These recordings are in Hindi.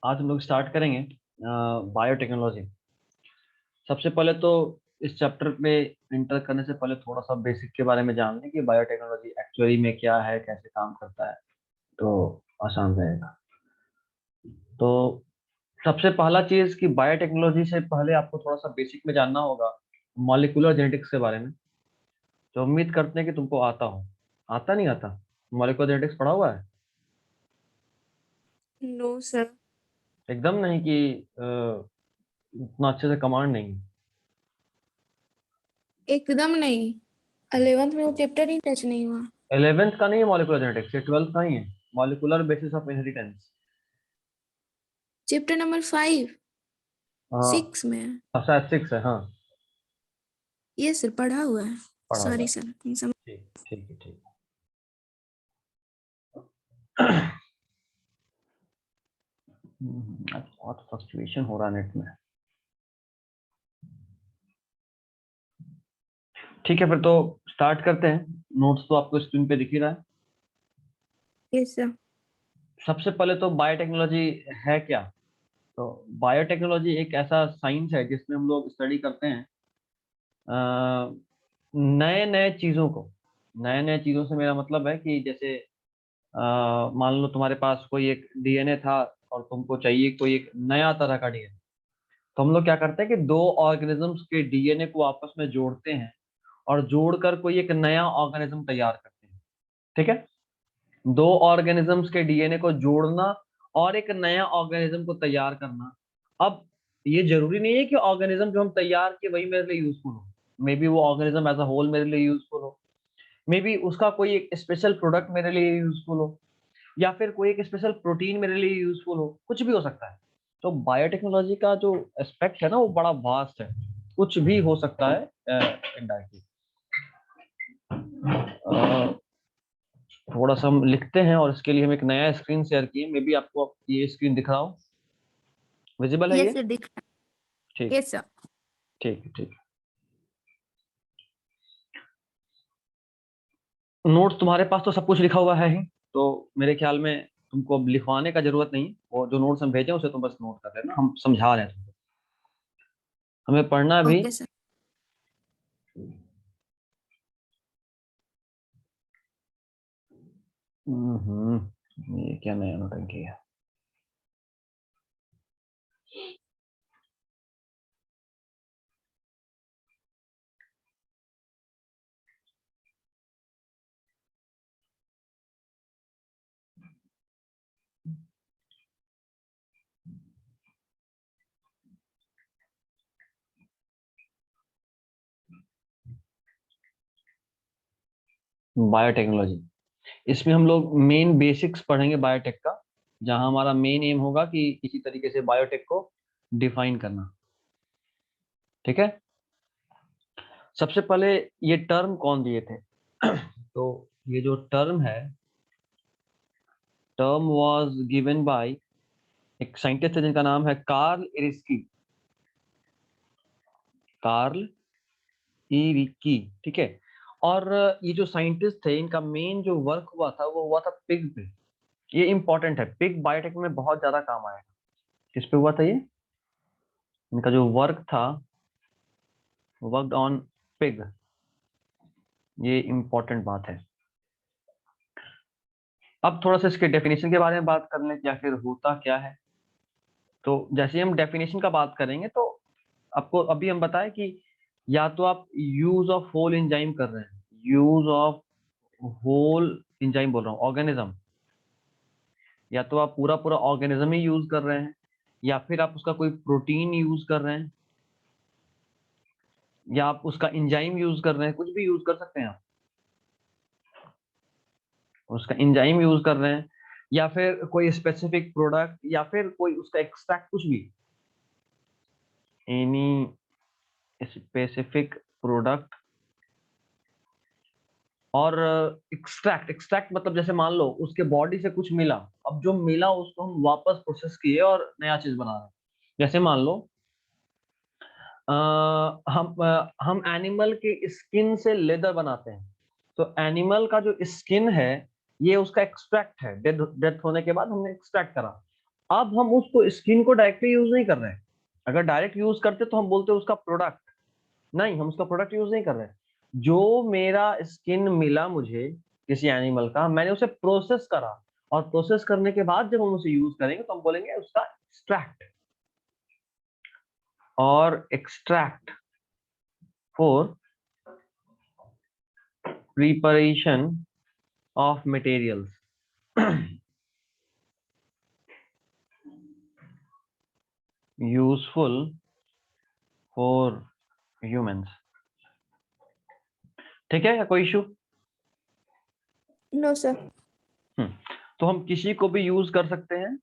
आज हम लोग स्टार्ट करेंगे बायोटेक्नोलॉजी। सबसे पहले तो इस चैप्टर में इंटर करने से पहले थोड़ा सा बेसिक के बारे में जान लें कि बायोटेक्नोलॉजी एक्चुअली में क्या है, कैसे काम करता है, तो आसान रहेगा। तो सबसे पहला चीज कि बायोटेक्नोलॉजी से पहले आपको थोड़ा सा बेसिक में जानना होगा मॉलिक्यूलर जेनेटिक्स के बारे में। तो उम्मीद करते हैं कि तुमको आता हो। आता नहीं आता? मॉलिक्यूलर जेनेटिक्स पढ़ा हुआ है? No sir. एकदम नहीं कि उतना अच्छे से कमांड नहीं है? एकदम नहीं। 11th में वो चैप्टर ही टच नहीं हुआ। 11th का नहीं है मॉलिक्यूलर जेनेटिक्स, ये 12th का ही है। Molecular basis of inheritance. Chapter number 5 हाँ, 6 में है। शायद 6 है। हाँ, ये सर पढ़ा हुआ है। पढ़ा हुआ सॉरी है। सर, नहीं समझ। ठीक ठीक है, ठीक है। आज बहुत फ्लक्चुएशन हो रहा है नेट में। ठीक है, फिर तो स्टार्ट करते हैं। नोट्स तो आपको स्क्रीन पे दिख ही रहा है। Yes sir. सबसे पहले तो बायोटेक्नोलॉजी है क्या? तो बायोटेक्नोलॉजी एक ऐसा साइंस है जिसमें हम लोग स्टडी करते हैं नए नए चीज़ों को। नए नए चीज़ों से मेरा मतलब है कि जैसे मान लो तुम्हारे पास कोई एक डीएनए था और तुमको चाहिए कोई एक नया तरह का डीएनए। तो हम लोग क्या करते हैं कि दो ऑर्गेनिजम्स के डीएनए को आपस में जोड़ते हैं और जोड़कर कोई एक नया ऑर्गेनिज्म तैयार करते हैं। ठीक है? दो ऑर्गेनिजम्स के डीएनए को जोड़ना और एक नया ऑर्गेनिज्म को तैयार करना। अब ये जरूरी नहीं है कि ऑर्गेनिज्म जो हम तैयार किए वही मेरे लिए यूजफुल हो। मे बी वो ऑर्गेनिज्म एज अ होल मेरे लिए यूजफुल हो। मे बी उसका कोई एक स्पेशल प्रोडक्ट मेरे लिए यूजफुल हो, या फिर कोई एक स्पेशल प्रोटीन मेरे लिए यूजफुल हो, कुछ भी हो सकता है। तो बायोटेक्नोलॉजी का जो एस्पेक्ट है ना, वो बड़ा वास्ट है। कुछ भी हो सकता है इनडायरेक्टली। थोड़ा सा हम लिखते हैं और इसके लिए हम एक नया स्क्रीन शेयर किए। मे बी आपको ये स्क्रीन दिख रहा हो। विजिबल है यस ये? सर, दिख रहा ठीक है। Yes sir. ठीक है, ठीक है। नोट्स तुम्हारे पास तो सब कुछ लिखा हुआ है ही। तो मेरे ख्याल में तुमको अब लिखवाने का जरूरत नहीं। वो जो नोट्स हम भेजे उसे तुम बस नोट कर लेना, हम समझा रहे हैं तुमको। हमें पढ़ना भी। Okay sir. ये क्या नया नौटंकी है? बायोटेक्नोलॉजी, इसमें हम लोग मेन बेसिक्स पढ़ेंगे बायोटेक का, जहां हमारा मेन एम होगा कि किसी तरीके से बायोटेक को डिफाइन करना। ठीक है? सबसे पहले ये टर्म कौन दिए थे? तो ये जो टर्म है, टर्म वाज गिवन बाय एक साइंटिस्ट है जिनका नाम है कार्ल इरिस्की। कार्ल इरिकी, ठीक है। और ये जो साइंटिस्ट थे, इनका मेन जो वर्क हुआ था वो हुआ था पिग पे। ये इंपॉर्टेंट है, पिग बायोटेक में बहुत ज्यादा काम आएगा। किस पे हुआ था ये? इनका जो वर्क था, वर्कड ऑन पिग। ये इंपॉर्टेंट बात है। अब थोड़ा सा इसके डेफिनेशन के बारे में बात कर लें कि आखिर होता क्या है। तो जैसे ही हम डेफिनेशन का बात करेंगे तो आपको अभी हम बताएं कि या तो आप यूज ऑफ होल एंजाइम कर रहे हैं, यूज ऑफ होल एंजाइम बोल रहा हूँ, ऑर्गेनिज्म। या तो आप पूरा पूरा ऑर्गेनिज्म ही यूज कर रहे हैं, या फिर आप उसका कोई प्रोटीन यूज कर रहे हैं, या आप उसका एंजाइम यूज कर रहे हैं। कुछ भी यूज कर सकते हैं आप, उसका एंजाइम यूज कर रहे हैं, या फिर कोई स्पेसिफिक प्रोडक्ट, या फिर कोई उसका एक्सट्रैक्ट, कुछ भी। एनी स्पेसिफिक प्रोडक्ट और एक्सट्रैक्ट। एक्सट्रैक्ट मतलब जैसे मान लो उसके बॉडी से कुछ मिला, अब जो मिला उसको हम वापस प्रोसेस किए और नया चीज बना रहे हैं। जैसे मान लो अ, हम एनिमल के स्किन से लेदर बनाते हैं। तो एनिमल का जो स्किन है, ये उसका एक्सट्रैक्ट है। डेथ डेथ होने के बाद हमने एक्सट्रैक्ट करा। अब हम उसको स्किन को डायरेक्टली यूज नहीं कर रहे हैं। अगर डायरेक्ट यूज करते तो हम बोलते उसका प्रोडक्ट, नहीं हम उसका प्रोडक्ट यूज नहीं कर रहे हैं। जो मेरा स्किन मिला मुझे किसी एनिमल का, मैंने उसे प्रोसेस करा, और प्रोसेस करने के बाद जब हम उसे यूज करेंगे तो हम बोलेंगे उसका एक्सट्रैक्ट, और extract for preparation of materials useful for humans. ठीक है, या कोई इशू? No sir. तो हम किसी को भी यूज कर सकते हैं,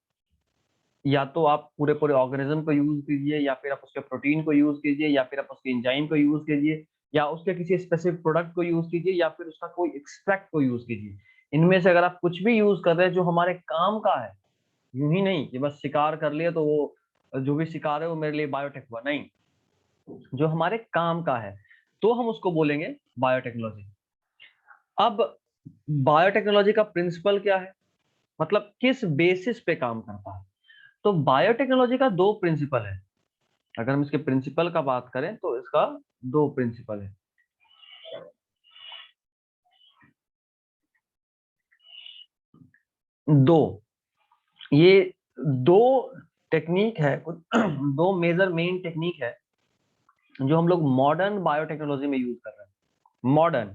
या तो आप पूरे पूरे ऑर्गेनिज्म को यूज कीजिए, या फिर आप उसके प्रोटीन को यूज कीजिए, या फिर आप उसके एंजाइम को यूज कीजिए, या उसके किसी स्पेसिफिक प्रोडक्ट को यूज कीजिए, या फिर उसका कोई एक्सट्रैक्ट को यूज कीजिए। इनमें से अगर आप कुछ भी यूज कर रहे हैं जो हमारे काम का है, यूं ही नहीं कि बस शिकार कर लिया तो वो जो भी शिकार है वो मेरे लिए बायोटेक हुआ, नहीं, जो हमारे काम का है तो हम उसको बोलेंगे बायोटेक्नोलॉजी। अब बायोटेक्नोलॉजी का प्रिंसिपल क्या है, मतलब किस बेसिस पे काम करता है? तो बायोटेक्नोलॉजी का दो प्रिंसिपल है। अगर हम इसके प्रिंसिपल का बात करें तो इसका दो प्रिंसिपल है। दो, ये दो टेक्निक है, दो मेजर मेन टेक्निक है जो हम लोग मॉडर्न बायोटेक्नोलॉजी में यूज कर रहे हैं। मॉडर्न,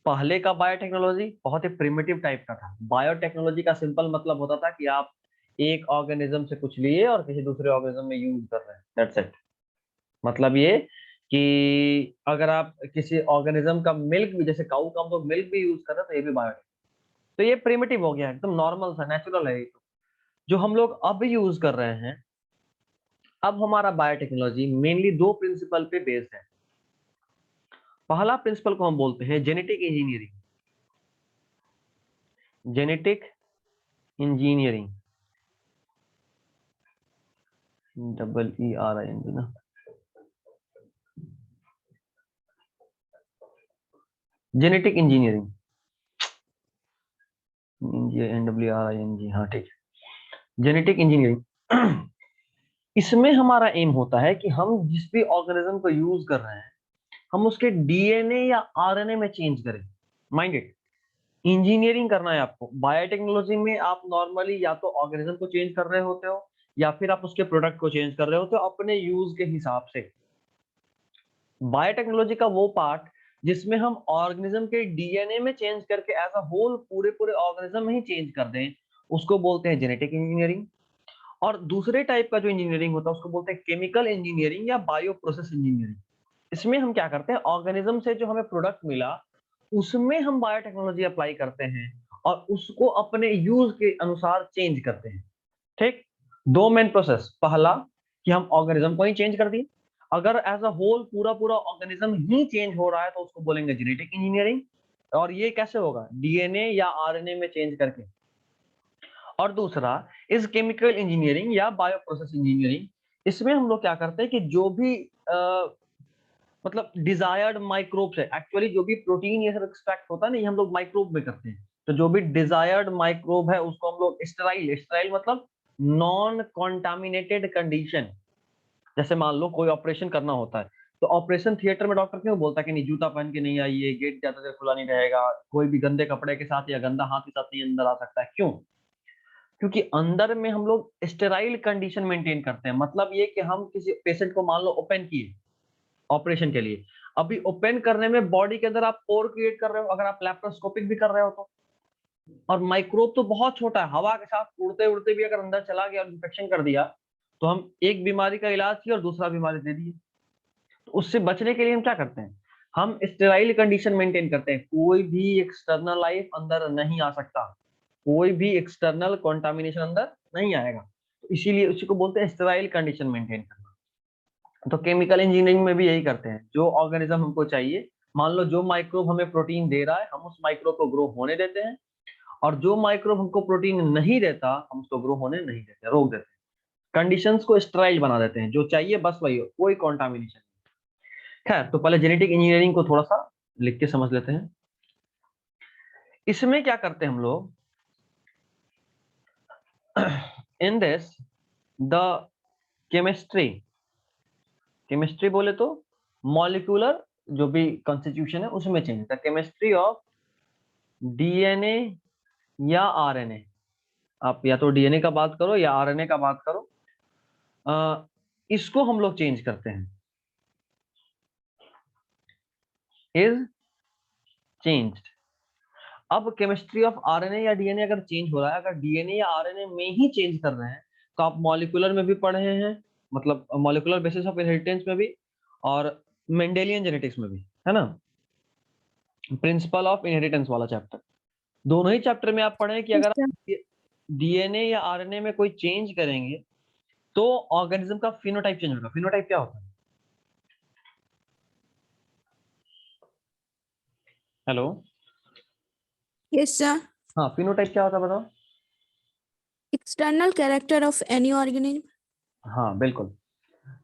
पहले का बायोटेक्नोलॉजी बहुत ही प्रिमिटिव टाइप का था। बायोटेक्नोलॉजी का सिंपल मतलब होता था कि आप एक ऑर्गेनिज्म से कुछ लिए और किसी दूसरे ऑर्गेनिज्म में यूज कर रहे हैं, दैट्स इट। मतलब ये कि अगर आप किसी ऑर्गेनिज्म का मिल्क भी, जैसे काऊ का हम लोग मिल्क भी यूज कर रहे हैं, तो ये भी बायोटेक, तो ये प्रिमिटिव हो गया, एकदम नॉर्मल सा नेचुरल है ये तो। जो हम लोग अब यूज कर रहे हैं, अब हमारा बायोटेक्नोलॉजी मेनली दो प्रिंसिपल पे बेस्ड है। पहला प्रिंसिपल को हम बोलते हैं genetic engineering. Genetic engineering, EERING ना, जेनेटिक इंजीनियरिंग, NWRING, हाँ ठीक है, जेनेटिक इंजीनियरिंग। इसमें हमारा एम होता है कि हम जिस भी ऑर्गेनिज्म को यूज कर रहे हैं, हम उसके डीएनए या आरएनए में चेंज करें। माइंड इट, इंजीनियरिंग करना है आपको। बायोटेक्नोलॉजी में आप नॉर्मली या तो ऑर्गेनिज्म को चेंज कर रहे होते हो, या फिर आप उसके प्रोडक्ट को चेंज कर रहे होते हो अपने यूज के हिसाब से। बायोटेक्नोलॉजी का वो पार्ट जिसमें हम ऑर्गेनिज्म के डीएनए में चेंज करके एज अ होल पूरे पूरे ऑर्गेनिज्म में ही चेंज कर दें, उसको बोलते हैं जेनेटिक इंजीनियरिंग। और दूसरे टाइप का जो इंजीनियरिंग होता है उसको बोलते हैं केमिकल इंजीनियरिंग या बायो प्रोसेस इंजीनियरिंग। इसमें हम क्या करते हैं, ऑर्गेनिज्म से जो हमें प्रोडक्ट मिला उसमें हम बायोटेक्नोलॉजी अप्लाई करते हैं और उसको अपने यूज के अनुसार चेंज करते हैं। ठीक, दो मेन प्रोसेस। पहला कि हम ऑर्गेनिज्म को ही चेंज कर दिए, अगर एज अ होल पूरा पूरा ऑर्गेनिज्म ही चेंज हो रहा है तो उसको बोलेंगे जेनेटिक इंजीनियरिंग। और ये कैसे होगा, डीएनए या आरएनए में चेंज करके। और दूसरा इज केमिकल इंजीनियरिंग या बायो प्रोसेस इंजीनियरिंग। इसमें हम लोग क्या करते हैं कि जो भी मतलब डिजायर्ड माइक्रोब्स है, एक्चुअली जो भी प्रोटीन ये सब एक्सट्रैक्ट होता है ना, ये हम लोग माइक्रोब में करते हैं। तो जो भी डिजायर्ड माइक्रोब है उसको हम लोग स्टेराइल, स्टेराइल मतलब नॉन कॉन्टामिनेटेड कंडीशन। जैसे मान लो कोई ऑपरेशन करना होता है, तो ऑपरेशन थिएटर में डॉक्टर क्यों बोलता है कि नहीं जूता पहन के नहीं आइए, गेट ज्यादा देर खुला नहीं रहेगा, कोई भी गंदे कपड़े के साथ या गंदा हाथ के साथ नहीं अंदर आ सकता है? क्यों? क्योंकि अंदर में हम लोग स्टेराइल कंडीशन मेंटेन करते हैं। मतलब ये कि हम किसी पेशेंट को मान लो ओपन किए ऑपरेशन के लिए, अभी ओपन करने में बॉडी के अंदर आप पोर क्रिएट कर रहे हो, अगर आप लैप्रोस्कोपिक भी कर रहे हो तो। और माइक्रोब तो बहुत छोटा है, हवा के साथ उड़ते उड़ते भी अगर अंदर चला गया और इन्फेक्शन कर दिया, तो हम एक बीमारी का इलाज किया और दूसरा बीमारी दे दिए। तो उससे बचने के लिए हम क्या करते हैं, हम स्टेराइल कंडीशन मेंटेन करते हैं। कोई भी एक्सटर्नल लाइफ अंदर नहीं आ सकता, कोई भी एक्सटर्नल कंटामिनेशन अंदर नहीं आएगा। तो इसीलिए उसी को बोलते हैं स्टेराइल कंडीशन मेंटेन करना। तो केमिकल इंजीनियरिंग में भी यही करते हैं। जो ऑर्गेनिज्म हमको चाहिए, मान लो जो माइक्रोब हमें प्रोटीन दे रहा है, हम उस माइक्रोब को ग्रो होने देते हैं, और जो माइक्रोब हमको प्रोटीन नहीं देता हम उसको ग्रो होने नहीं देते, रोक देते हैं। कंडीशंस को स्टेराइल बना देते हैं, जो चाहिए बस वही हो, कोई कॉन्टामिनेशन। खैर, तो पहले जेनेटिक इंजीनियरिंग को थोड़ा सा लिख के समझ लेते हैं। इसमें क्या करते हैं हम लोग इन दिस द केमिस्ट्री बोले तो मॉलिक्यूलर जो भी कॉन्स्टिट्यूशन है उसमें change, the chemistry of DNA या आरएनए, आप या तो डीएनए का बात करो या आरएनए का बात करो, इसको हम लोग चेंज करते हैं, इज चेंज्ड। अब केमिस्ट्री ऑफ आरएनए या डीएनए अगर चेंज हो रहा है, अगर डीएनए या आरएनए में ही चेंज कर रहे हैं, तो आप मॉलिक्यूलर में भी पढ़े हैं, मतलब मॉलिक्यूलर बेसिस ऑफ इनहेरिटेंस में भी और मेंडेलियन जेनेटिक्स में भी, है ना, प्रिंसिपल ऑफ इनहेरिटेंस वाला चैप्टर, दोनों ही चैप्टर में आप पढ़े कि Yes, अगर sir. डीएनए या आरएनए में कोई चेंज करेंगे तो ऑर्गेनिज्म का फिनोटाइप चेंज होगा। फिनोटाइप क्या होता है? Hello, Yes, sir. हाँ, फिनोटाइप क्या होता है बताओ? External character of any organism. हाँ बिल्कुल।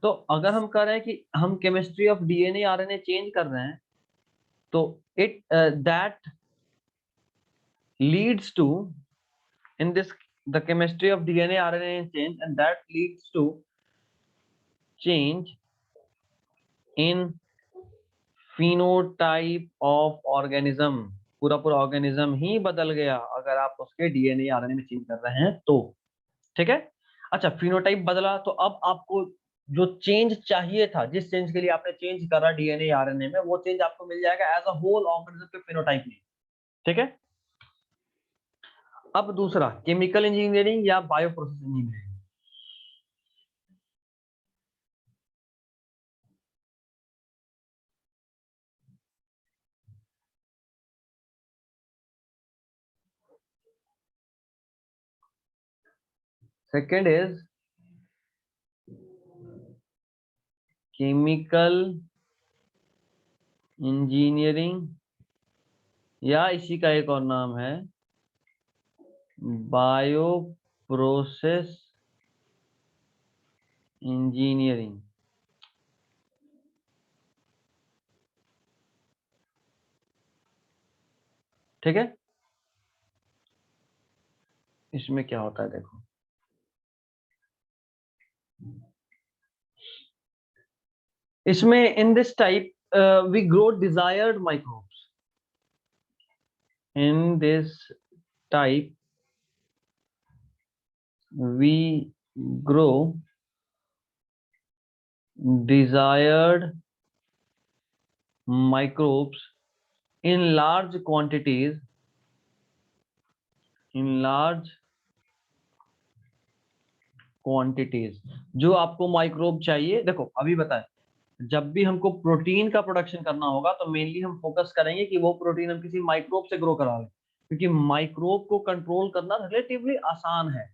तो अगर हम कह रहे हैं कि हम chemistry of DNA RNA change कर रहे हैं, तो it that leads to, in this the chemistry of DNA RNA change, and that leads to change in phenotype of organism। पूरा पूरा ऑर्गेनिज्म ही बदल गया अगर आप उसके डीएनए आरएनए में चेंज कर रहे हैं तो, ठीक है। अच्छा, फिनोटाइप बदला तो अब आपको जो चेंज चाहिए था, जिस चेंज के लिए आपने चेंज करा डीएनए आरएनए में, वो चेंज आपको मिल जाएगा एज अ होल ऑर्गेनिज्म के फिनोटाइप में, ठीक है। अब दूसरा, केमिकल इंजीनियरिंग या bio process engineering. Second is chemical engineering, या इसी का एक और नाम है बायो प्रोसेस इंजीनियरिंग, ठीक है। इसमें क्या होता है देखो, इसमें in this type we grow desired microbes, in this type we grow desired microbes in large quantities, जो आपको माइक्रोब चाहिए। देखो अभी बताएं, जब भी हमको प्रोटीन का प्रोडक्शन करना होगा तो मेनली हम फोकस करेंगे कि वो प्रोटीन हम किसी माइक्रोब से ग्रो करा लें, क्योंकि माइक्रोब को कंट्रोल करना रिलेटिवली आसान है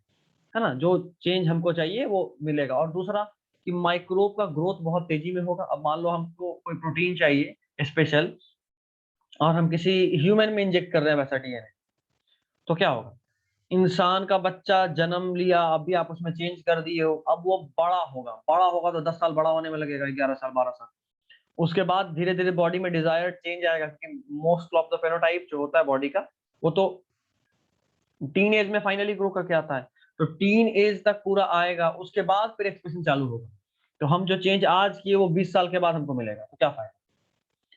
ना, जो चेंज हमको चाहिए वो मिलेगा। और दूसरा कि माइक्रोब का ग्रोथ बहुत तेजी में होगा। अब मान लो हमको कोई प्रोटीन चाहिए स्पेशल और हम किसी ह्यूमन में इंजेक्ट कर रहे हैं वैसा डीएनए, तो क्या होगा, इंसान का बच्चा जन्म लिया, अभी आप उसमें चेंज कर दिए हो, अब वो बड़ा होगा तो 10 साल बड़ा होने में लगेगा, 11 साल 12 साल। उसके बाद धीरे धीरे बॉडी में डिजायर्ड चेंज आएगा, क्योंकि मोस्ट ऑफ द फेनोटाइप जो होता है बॉडी का, वो तो टीन एज में फाइनली ग्रो करके आता है, तो टीन एज तक पूरा आएगा, उसके बाद फिर एक्सप्रेशन चालू होगा। तो हम जो चेंज आज किए वो 20 साल के बाद हमको मिलेगा, तो क्या फायदा,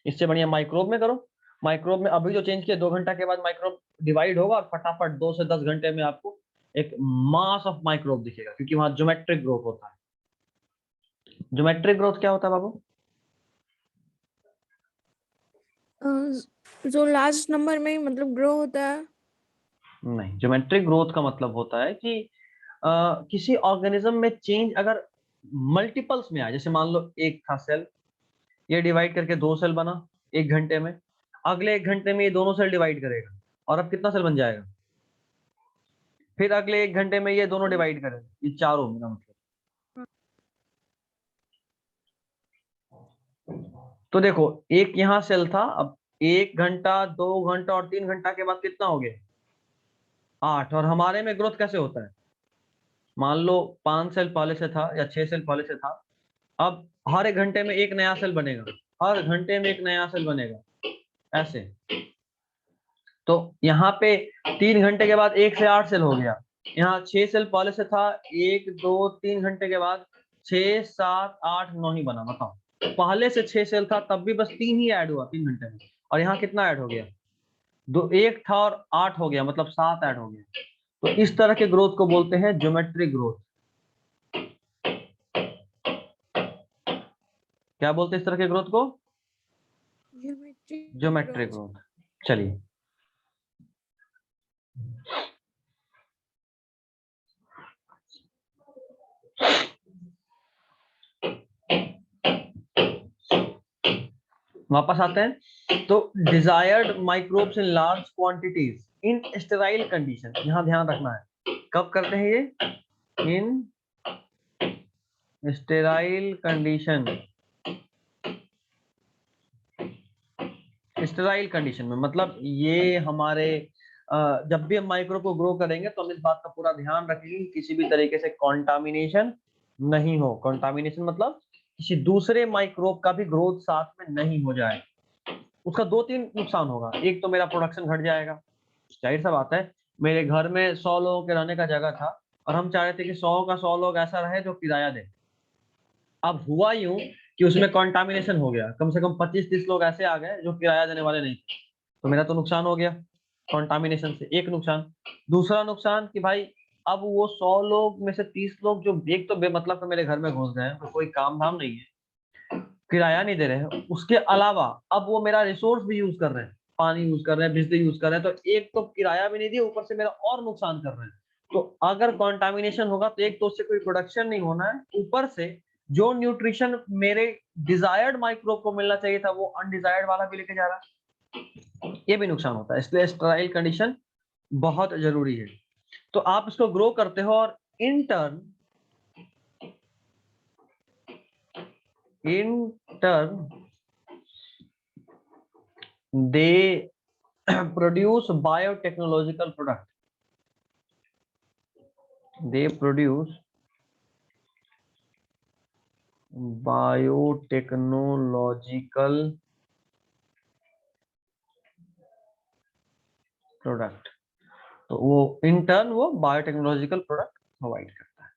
इससे बढ़िया माइक्रोब में करो। माइक्रोब में अभी जो चेंज किया 2 घंटा के बाद माइक्रोब डिवाइड होगा और फटाफट 2 से 10 घंटे में आपको एक मास ऑफ माइक्रोब दिखेगा, क्योंकि वहां ज्योमेट्रिक ग्रोथ होता है। ज्योमेट्रिक ग्रोथ क्या होता है बाबू? जो लार्ज नंबर में मतलब ग्रो होता है। नहीं, ज्योमेट्रिक ग्रोथ का मतलब होता है कि किसी ऑर्गेनिज्म में चेंज अगर मल्टीपल्स में आए, जैसे मान लो एक था सेल, ये डिवाइड करके 2 सेल बना 1 घंटे में, अगले 1 घंटे में ये दोनों सेल डिवाइड करेगा और अब कितना सेल बन जाएगा, फिर अगले 1 घंटे में ये दोनों डिवाइड करेगा, ये चारों, मेरा मतलब। तो देखो एक यहाँ सेल था, अब 1 घंटा 2 घंटा और 3 घंटा के बाद कितना हो गया, 8। और हमारे में ग्रोथ कैसे होता है, मान लो 5 सेल पहले से था या 6 सेल पहले से था, अब हर 1 घंटे में एक नया सेल बनेगा, हर घंटे में एक नया सेल बनेगा, ऐसे। तो यहाँ पे 3 घंटे के बाद 1 से 8 सेल हो गया, यहाँ 6 सेल पहले से था, 1 2 3 घंटे के बाद 6 7 8 9 ही बना। बताओ, पहले से 6 सेल था तब भी बस 3 ही ऐड हुआ 3 घंटे में, और यहाँ कितना ऐड हो गया? 2 1 था और 8 हो गया, मतलब 7 ऐड हो गया। तो इस तरह के ग्रोथ को बोलते हैं ज्योमेट्रिक ग्रोथ। क्या बोलते हैं इस तरह के ग्रोथ को? Geometric growth. चलिए, वापस आते हैं। तो desired microbes in large quantities in sterile condition, यहां ध्यान रखना है कब करते हैं ये? इन स्टेराइल कंडीशन। स्टेराइल कंडीशन में मतलब ये हमारे जब भी हम माइक्रोब को ग्रो करेंगे तो हम इस बात का पूरा ध्यान रखेंगे कि किसी भी तरीके से कॉन्टामिनेशन नहीं हो। कॉन्टामिनेशन मतलब किसी दूसरे माइक्रोब का भी ग्रोथ साथ में नहीं हो जाए। उसका 2-3 नुकसान होगा। एक तो मेरा प्रोडक्शन घट जाएगा, जाहिर सा बात है। मेरे घर में 100 लोगों के रहने का जगह था और हम चाह रहे थे कि 100 का 100 लोग ऐसा रहे जो किराया दे। अब हुआ यूं कि उसमें कॉन्टामिनेशन हो गया, कम से कम 25-30 लोग ऐसे आ गए जो किराया देने वाले नहीं थे, तो मेरा तो नुकसान हो गया कॉन्टामिनेशन से। एक नुकसान। दूसरा नुकसान कि भाई अब वो 100 लोग में से 30 लोग जो एक तो बेमतलब से मेरे घर में घुस गए, तो कोई काम धाम नहीं है, किराया नहीं दे रहे हैं, उसके अलावा अब वो मेरा रिसोर्स भी यूज कर रहे हैं, पानी यूज कर रहे हैं, बिजली यूज कर रहे हैं, तो एक तो किराया भी नहीं दिया, ऊपर से मेरा और नुकसान कर रहे हैं। तो अगर कॉन्टामिनेशन होगा तो एक तो उससे कोई प्रोडक्शन नहीं होना है, ऊपर से जो न्यूट्रिशन मेरे डिजायर्ड माइक्रोब को मिलना चाहिए था वो अनडिजायर्ड वाला भी लेके जा रहा है, ये भी नुकसान होता है। इसलिए स्टेराइल कंडीशन बहुत जरूरी है। तो आप इसको ग्रो करते हो और in turn they produce biotechnological product. They produce biotechnological product. तो वो इन टर्न वो बायोटेक्नोलॉजिकल प्रोडक्ट प्रोवाइड करता है।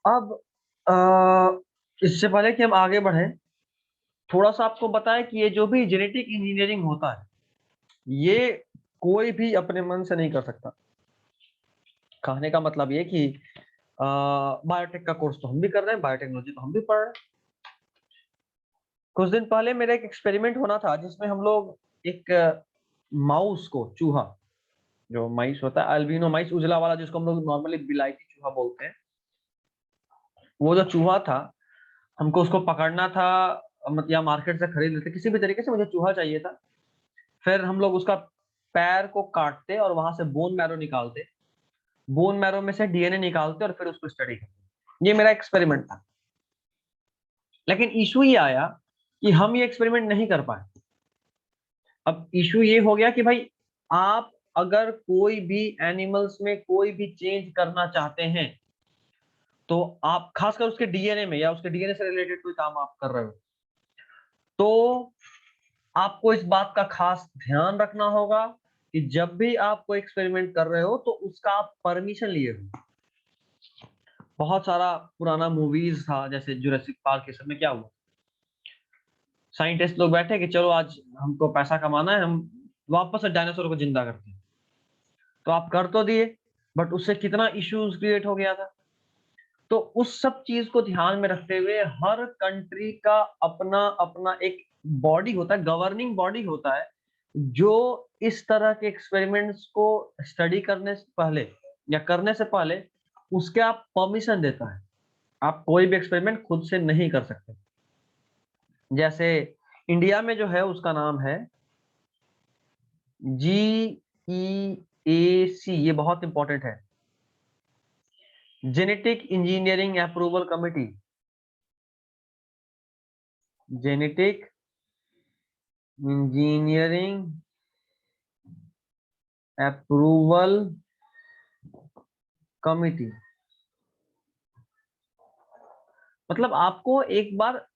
अब इससे पहले कि हम आगे बढ़े, थोड़ा सा आपको बताएं कि ये जो भी जेनेटिक इंजीनियरिंग होता है ये कोई भी अपने मन से नहीं कर सकता। कहने का मतलब ये कि बायोटेक का कोर्स तो हम भी कर रहे हैं, बायोटेक्नोलॉजी तो हम भी पढ़ रहे हैं। कुछ दिन पहले मेरा एक एक्सपेरिमेंट होना था जिसमें हम लोग एक माउस को, चूहा, जो माइस होता है अल्बिनो माइस, उजला वाला जिसको हम लोग नॉर्मली बिलायती चूहा बोलते हैं, वो जो चूहा था हमको उसको पकड़ना था, मतलब या मार्केट से खरीद लेते, किसी भी तरीके से मुझे चूहा चाहिए था। फिर हम लोग उसका पैर को काटते और वहां से बोन मैरो निकालते, बोन मैरो में से डीएनए निकालते और फिर उसको स्टडी करते। ये मेरा एक्सपेरिमेंट था। लेकिन इशू ये आया कि हम ये एक्सपेरिमेंट नहीं कर पाए। अब इशू ये हो गया कि भाई आप अगर कोई भी एनिमल्स में कोई भी चेंज करना चाहते हैं तो आप खासकर उसके डीएनए में या उसके डीएनए से रिलेटेड कोई काम आप कर रहे हो तो आपको इस बात का खास ध्यान रखना होगा कि जब भी आप कोई एक्सपेरिमेंट कर रहे हो तो उसका आप परमिशन लिए हो। बहुत सारा पुराना मूवीज था जैसे जुरासिक पार्क, के सब में क्या हुआ, साइंटिस्ट लोग बैठे कि चलो आज हमको पैसा कमाना है, हम वापस से डायनासोर को जिंदा करते हैं। तो आप कर तो दिए, बट उससे कितना इश्यूज क्रिएट हो गया था। तो उस सब चीज को ध्यान में रखते हुए हर कंट्री का अपना अपना एक बॉडी होता है, गवर्निंग बॉडी होता है, जो इस तरह के एक्सपेरिमेंट्स को स्टडी करने से पहले या करने से पहले उसके आप परमिशन देता है। आप कोई भी एक्सपेरिमेंट खुद से नहीं कर सकते। जैसे इंडिया में जो है उसका नाम है GEAC, ये बहुत इंपॉर्टेंट है, genetic engineering approval committee. Genetic engineering approval committee, मतलब आपको एक बार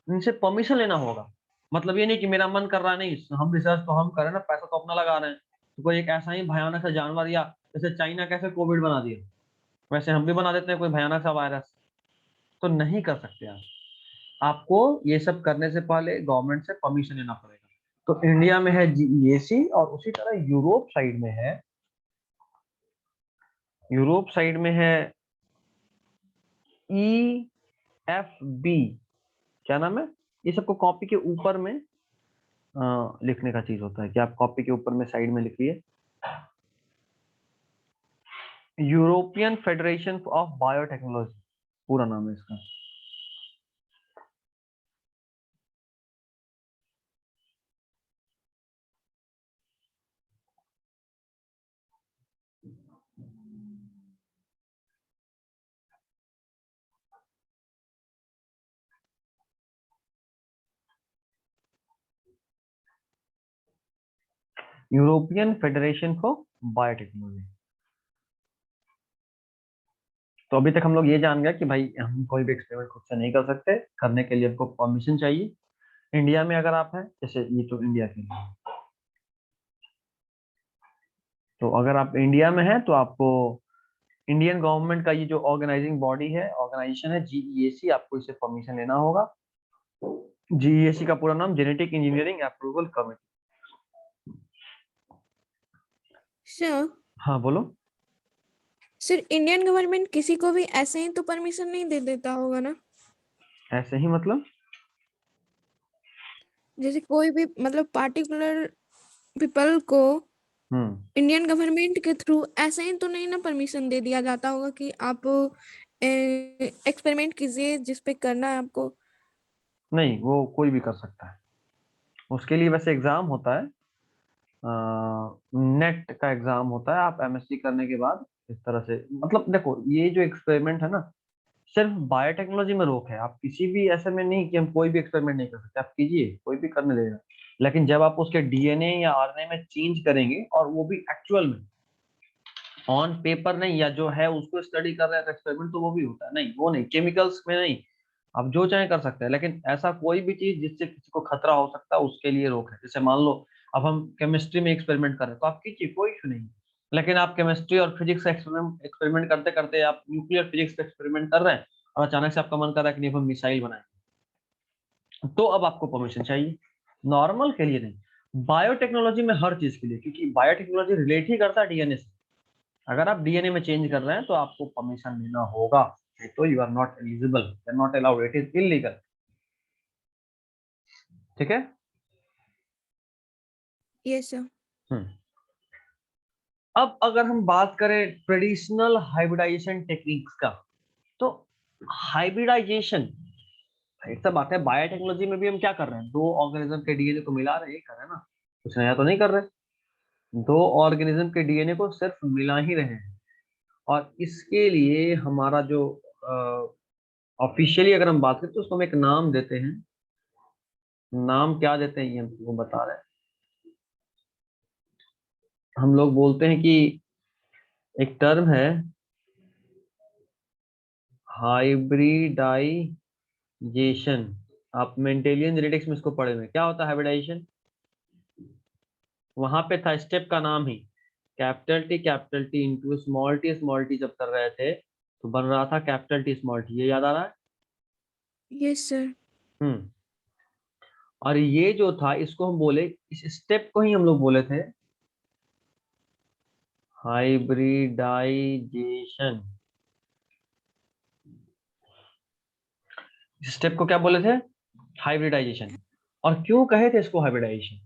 इनसे परमिशन लेना होगा। मतलब ये नहीं कि मेरा मन कर रहा, नहीं हम रिसर्च तो हम कर रहे हैं ना, पैसा तो अपना लगा रहे हैं, तो कोई एक ऐसा ही भयानक सा जानवर या जैसे चाइना कैसे कोविड बना दिया, वैसे हम भी बना देते हैं कोई भयानक सा वायरस। तो नहीं कर सकते आप। आपको ये सब करने से पहले गवर्नमेंट से परमिशन लेना पड़ेगा। तो इंडिया में है जीईएसी, और उसी तरह यूरोप साइड में है, यूरोप साइड में है EFB। क्या नाम है? ये सबको कॉपी के ऊपर में लिखने का चीज होता है कि आप कॉपी के ऊपर में साइड में लिखिए। यूरोपियन फेडरेशन ऑफ बायोटेक्नोलॉजी पूरा नाम है इसका। European federation for biotechnology. तो अभी तक हम लोग ये जान गए कि भाई हम कोई भी एक्सपेरिमेंट खुद से नहीं कर सकते, करने के लिए हमको परमिशन चाहिए। इंडिया में अगर आप हैं, जैसे ये तो इंडिया के लिए, तो अगर आप इंडिया में हैं तो आपको इंडियन गवर्नमेंट का ये जो ऑर्गेनाइजिंग बॉडी है, ऑर्गेनाइजेशन है जीईएसी, आपको इसे परमिशन लेना होगा। जीईएसी का पूरा नाम genetic engineering approval committee. Sir हाँ बोलो। सर इंडियन गवर्नमेंट किसी को भी ऐसे ही तो परमिशन नहीं दे देता होगा ना? ऐसे ही मतलब? जैसे कोई भी मतलब पार्टिकुलर पीपल को इंडियन गवर्नमेंट के थ्रू ऐसे ही तो नहीं ना परमिशन दे दिया जाता होगा कि आप एक्सपेरिमेंट कीजिए जिस पे करना है आपको। नहीं, वो कोई भी कर सकता है। उसके लिए वैसे एग्जाम होता है, नेट का एग्जाम होता है। आप एमएससी करने के बाद इस तरह से, मतलब देखो ये जो एक्सपेरिमेंट है ना, सिर्फ बायोटेक्नोलॉजी में रोक है। आप किसी भी ऐसे में नहीं कि हम कोई भी एक्सपेरिमेंट नहीं कर सकते, आप कीजिए, कोई भी करने देगा। लेकिन जब आप उसके डीएनए या आरएनए में चेंज करेंगे, और वो भी एक्चुअल में, ऑन पेपर नहीं, या जो है उसको स्टडी कर रहे हैं एक्सपेरिमेंट, तो वो भी होता है। नहीं, वो नहीं, केमिकल्स में नहीं। आप जो चाहे कर सकते हैं, लेकिन ऐसा कोई भी चीज जिससे किसी को खतरा हो सकता है, उसके लिए रोक है। जैसे मान लो अब हम केमिस्ट्री में एक्सपेरिमेंट कर रहे हैं, तो आप कीजिए, कोई इशू नहीं। लेकिन आप केमिस्ट्री और फिजिक्स का एक्सपेरिमेंट करते करते आप न्यूक्लियर फिजिक्स का एक्सपेरिमेंट कर रहे हैं, और अचानक से आपका मन कर रहा है कि नहीं हम मिसाइल बनाए, तो अब आपको परमिशन चाहिए। नॉर्मल के लिए नहीं, बायोटेक्नोलॉजी में हर चीज के लिए, क्योंकि बायोटेक्नोलॉजी रिलेट ही करता है डीएनए से। अगर आप डीएनए में चेंज कर रहे हैं तो आपको परमिशन लेना होगा, नहीं तो you are not eligible, you are not allowed, it is illegal. ठीक है। Yes sir. हम्म। अब अगर हम बात करें ट्रेडिशनल हाइब्रिडाइजेशन टेक्निक्स का, तो हाइब्रिडाइजेशन एक सब बात है। बायोटेक्नोलॉजी में भी हम क्या कर रहे हैं, दो ऑर्गेनिज्म के डीएनए को मिला रहे हैं, कर रहे हैं ना, कुछ नया तो नहीं कर रहे। दो ऑर्गेनिज्म के डीएनए को सिर्फ मिला ही रहे हैं। और इसके लिए हमारा जो ऑफिशियली अगर हम बात करें, तो उसको हम एक नाम देते हैं। नाम क्या देते हैं ये हम तुमको बता रहे हैं। हम लोग बोलते हैं कि एक टर्म है हाइब्रिडाइजेशन। आप मेंडेलियन जेनेटिक्स में इसको पढ़े हुए हैं। क्या होता है हाइब्रिडाइजेशन? वहां पे था स्टेप का नाम ही, capital T into small T जब कर रहे थे, तो बन रहा था कैपिटल टी स्मॉल टी। ये याद आ रहा है? Yes sir. हम्म। और ये जो था, इसको हम बोले, इस स्टेप को ही हम लोग बोले थे हाइब्रिडाइजेशन। इस स्टेप को क्या बोले थे? हाइब्रिडाइजेशन। और क्यों कहे थे इसको हाइब्रिडाइजेशन?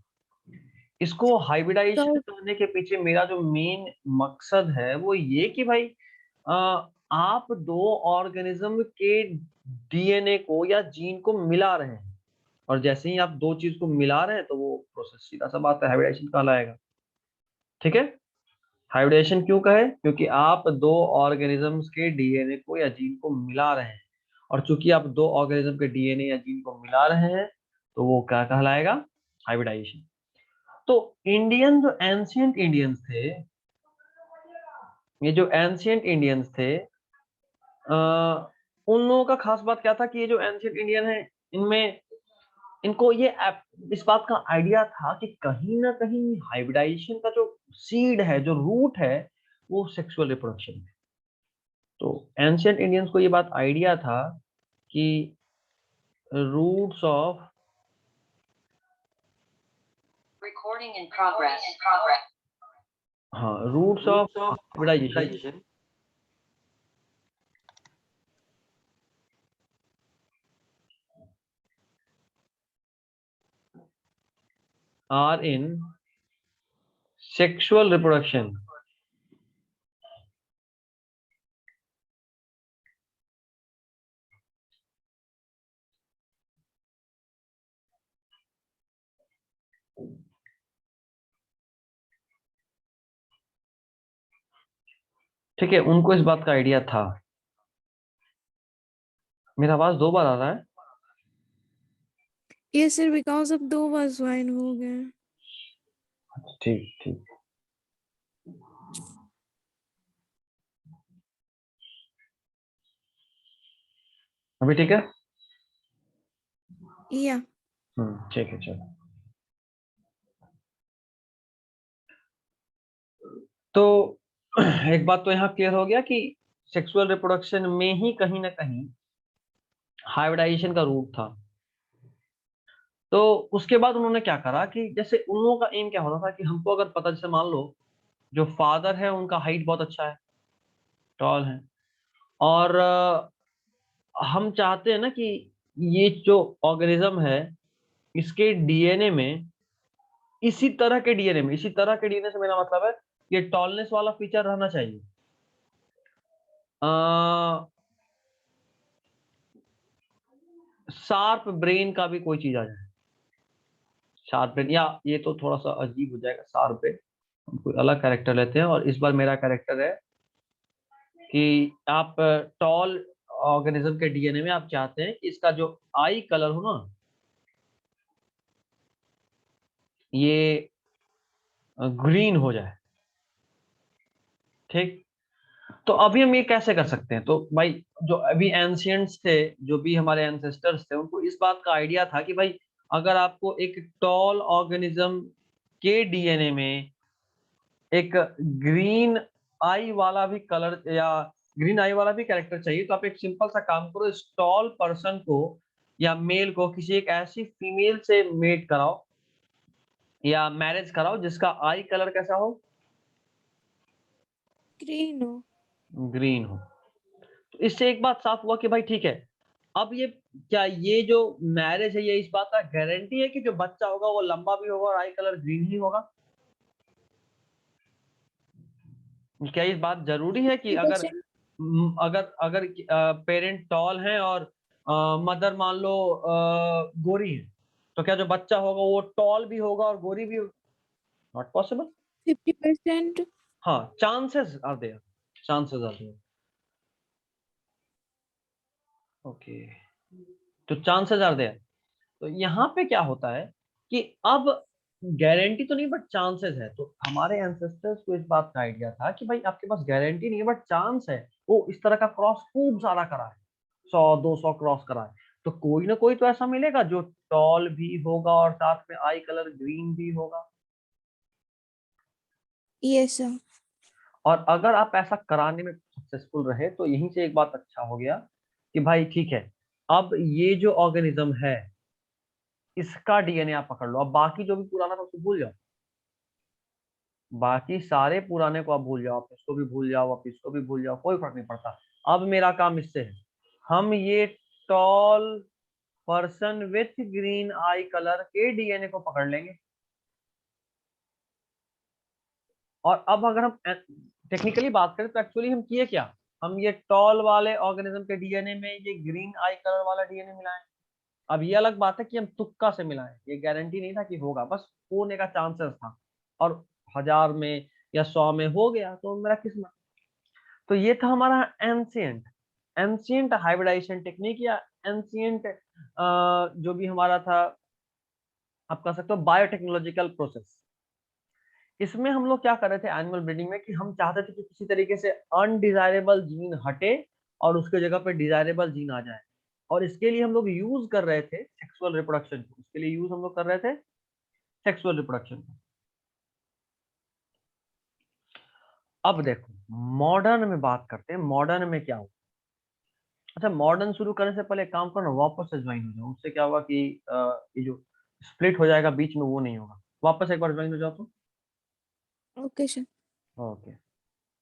इसको हाइब्रिडाइजेशन तो करने के पीछे मेरा जो मेन मकसद है वो ये कि भाई आप दो ऑर्गेनिज्म के डीएनए को या जीन को मिला रहे हैं, और जैसे ही आप दो चीज को मिला रहे हैं, तो वो प्रोसेस सीधा सा बात है हाइब्रिडाइजेशन कहलाएगा। ठीक है। हाइब्रिडेशन क्यों कहे? क्योंकि आप दो ऑर्गेनिजम्स के डीएनए को या जीन को मिला रहे हैं, और चूंकि आप दो ऑर्गेनिज्म के डीएनए या जीन को मिला रहे हैं, तो वो क्या कहलाएगा? हाइब्रिडाइजेशन। तो इंडियन जो एंशियंट इंडियंस थे, ये जो एंशियंट इंडियंस थे, उन लोगों का खास बात क्या था कि ये जो एंशियंट इंडियन है, इनमें इनको ये इस बात का आइडिया था कि कहीं ना कहीं हाइब्रिडाइजेशन का जो सीड है, जो रूट है, वो सेक्सुअल रिप्रोडक्शन में। तो एंशियंट इंडियंस को ये बात आइडिया था कि roots of Recording in progress. हाँ, roots of hybridization are in sexual reproduction. ठीक है, उनको इस बात का आइडिया था। मेरा आवाज 2 बार आ रहा है। ये sir because of 2 bar join हो गया। ठीक ठीक। अभी ठीक है। या ठीक है, चलो। तो एक बात तो यहाँ क्लियर हो गया कि सेक्सुअल रिप्रोडक्शन में ही कहीं ना कहीं हाइब्रिडाइजेशन का रूट था। तो उसके बाद उन्होंने क्या करा कि जैसे उन लोगों का एम क्या होता था कि हमको अगर पता, जैसे मान लो जो फादर है उनका हाइट बहुत अच्छा है, टॉल है, और हम चाहते हैं ना कि ये जो ऑर्गेनिज्म है इसके डीएनए में, इसी तरह के डीएनए में, इसी तरह के डीएनए से मेरा मतलब है ये टॉलनेस वाला फीचर रहना चाहिए। शार्प ब्रेन का भी कोई चीज आ जाए, शार्प ब्रेन, या ये तो थोड़ा सा अजीब हो जाएगा, शार्प ब्रेन, हम कोई अलग कैरेक्टर लेते हैं। और इस बार मेरा कैरेक्टर है कि आप टॉल ऑर्गेनिज्म के डीएनए में आप चाहते हैं कि इसका जो आई कलर हो ना, ये ग्रीन हो जाए। ठीक, तो अभी हम ये कैसे कर सकते हैं? तो भाई जो अभी एंशियंट्स थे, जो भी हमारे एंसेस्टर्स थे, उनको इस बात का आइडिया था कि भाई अगर आपको एक टॉल ऑर्गेनिज्म के डीएनए में एक ग्रीन आई वाला भी कलर या ग्रीन आई वाला भी कैरेक्टर चाहिए, तो आप एक सिंपल सा काम करो, इस टॉल पर्सन को या मेल को किसी एक ऐसी फीमेल से मेट कराओ या मैरिज कराओ जिसका आई कलर कैसा हो, ग्रीन हो। ग्रीन हो। तो इससे एक बात साफ हुआ कि भाई ठीक है, अब ये क्या ये जो मैरिज है ये इस बात का गारंटी है कि जो बच्चा होगा वो लंबा भी होगा और आई कलर ग्रीन ही होगा? क्या इस बात जरूरी है कि अगर 50%। अगर अगर पेरेंट टॉल हैं और मदर मान लो गोरी है, तो क्या जो बच्चा होगा वो टॉल भी होगा और गोरी भी? Not possible. 50%। हाँ, chances are there, chances are there. Okay, तो चांसेस आर देयर। तो यहाँ पे क्या होता है कि अब गारंटी तो नहीं बट चांसेस है। तो हमारे एंसेस्टर्स को इस बात का आइडिया था कि भाई आपके पास गारंटी नहीं है बट चांस है। वो इस तरह का क्रॉस खूब सारा करा है, 100-200 क्रॉस करा है, तो कोई ना कोई तो ऐसा मिलेगा जो टॉल भी होगा और साथ में आई कलर ग्रीन भी होगा। Yes sir. और अगर आप ऐसा कराने में सक्सेसफुल रहे तो यहीं से एक बात अच्छा हो गया कि भाई ठीक है, अब ये जो ऑर्गेनिज्म है इसका डीएनए आप पकड़ लो, अब बाकी जो भी पुराना था उसको भूल जाओ, बाकी सारे पुराने को आप भूल जाओ, आप इसको भी भूल जाओ, आप इसको भी भूल जाओ, कोई फर्क नहीं पड़ता। अब मेरा काम इससे है, हम ये tall person with green eye colour के डीएनए को पकड़ लेंगे। और अब अगर हम टेक्निकली बात करें तो एक्चुअली हम किए क्या, हम ये टॉल वाले ऑर्गेनिज्म के डीएनए में ये ग्रीन आई कलर वाला डीएनए मिलाएं। अब ये अलग बात है कि हम तुक्का से मिलाएं, ये गारंटी नहीं था कि होगा, बस होने का चांसेस था, और 1000 में या 100 में हो गया तो मेरा किस्मत। तो ये था हमारा एंशियंट एंशियंट हाइब्रिडाइजेशन टेक्निक, या एंशियंट जो भी हमारा था, आप कह सकते हो बायोटेक्नोलॉजिकल प्रोसेस। इसमें हम लोग क्या कर रहे थे एनिमल ब्रीडिंग में कि हम चाहते थे कि किसी तरीके से अनडिजायरेबल जीन हटे और उसके जगह पे डिजायरेबल जीन आ जाए, और इसके लिए हम लोग यूज कर रहे थे सेक्सुअल रिप्रोडक्शन को, इसके लिए यूज हम लोग कर रहे थे सेक्सुअल रिप्रोडक्शन को। अब देखो मॉडर्न में बात करते हैं, मॉडर्न में क्या होगा। अच्छा, मॉडर्न शुरू करने से पहले एक काम करो ना, वापस से ज्वाइन हो जाओ। उससे क्या होगा कि ये जो स्प्लिट हो जाएगा बीच में वो नहीं होगा। वापस एक बार ज्वाइन हो जाओ तो। Okay sir. ओके।